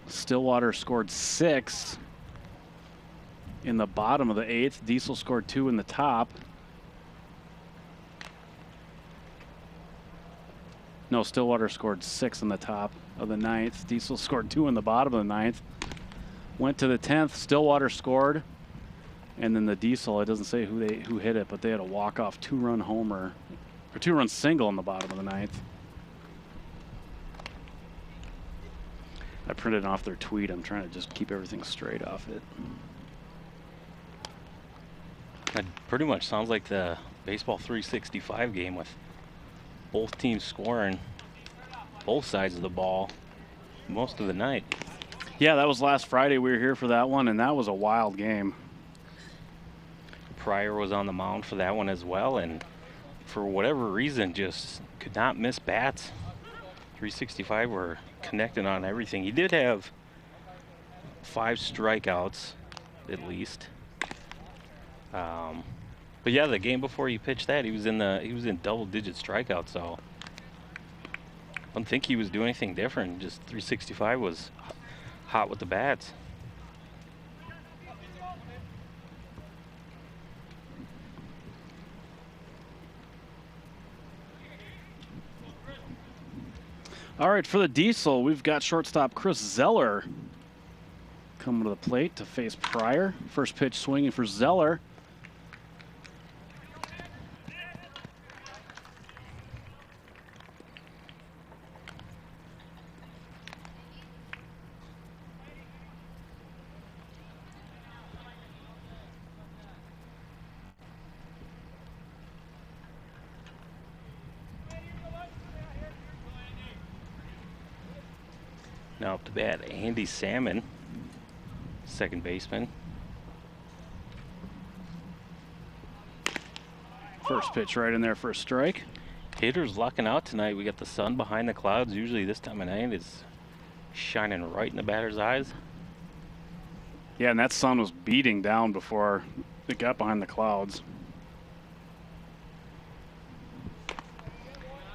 Stillwater scored 6 in the bottom of the 8th. Diesel scored 2 in the top. No, Stillwater scored 6 in the top of the 9th. Diesel scored 2 in the bottom of the 9th. Went to the 10th. Stillwater scored. And then the Diesel, it doesn't say who hit it, but they had a walk-off 2-run homer, or 2-run single in the bottom of the 9th. I printed off their tweet. I'm trying to just keep everything straight off it. That pretty much sounds like the Baseball 365 game with both teams scoring both sides of the ball most of the night. Yeah, that was last Friday. We were here for that one, and that was a wild game. Pryor was on the mound for that one as well, and for whatever reason just could not miss bats. 365 were connecting on everything. He did have 5 strikeouts at least. But yeah, the game before he pitched that, he was in double-digit strikeouts, so I don't think he was doing anything different. Just 365 was hot with the bats. All right, for the Diesel, we've got shortstop Chris Zeller coming to the plate to face Pryor. First pitch swinging for Zeller. Now up to bat, Andy Salmon, second baseman. First pitch right in there for a strike. Hitters lucking out tonight. We got the sun behind the clouds. Usually this time of night is shining right in the batter's eyes. Yeah, and that sun was beating down before it got behind the clouds.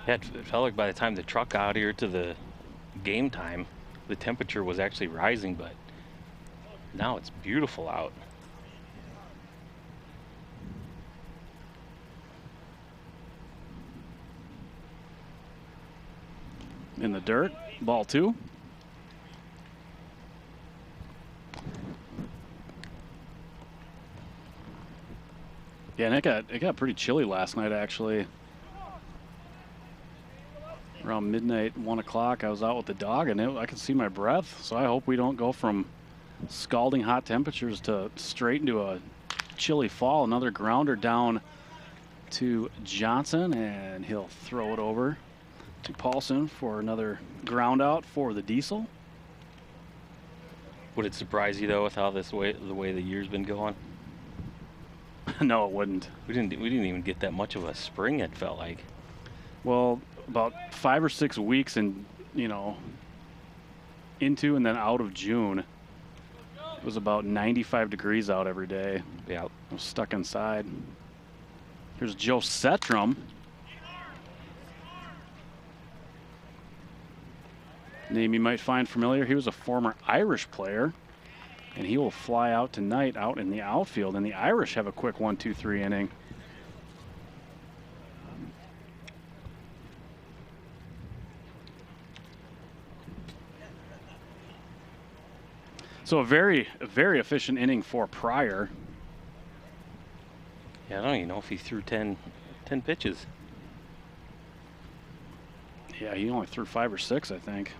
Yeah, it felt like by the time the truck got out here to the game time, the temperature was actually rising, but now it's beautiful out. In the dirt, ball 2. Yeah, and it got pretty chilly last night, actually. Around midnight, 1 o'clock, I was out with the dog, and I could see my breath. So I hope we don't go from scalding hot temperatures to straight into a chilly fall. Another grounder down to Johnson, and he'll throw it over to Paulson for another ground out for the Diesel. Would it surprise you though with how the way the year's been going? No, it wouldn't. We didn't even get that much of a spring, it felt like. Well, about 5 or 6 weeks and into and then out of June, it was about 95 degrees out every day. Yeah. I was stuck inside. Here's Joe Setrum. Name you might find familiar. He was a former Irish player, and he will fly out tonight out in the outfield. And the Irish have a quick 1-2-3 inning. So a very efficient inning for Pryor. Yeah, I don't even know if he threw 10 pitches. Yeah, he only threw 5 or 6, I think.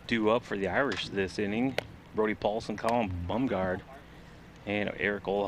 Due up for the Irish this inning, Brody Paulson, Colin Bumgard, and Eric Olhoff.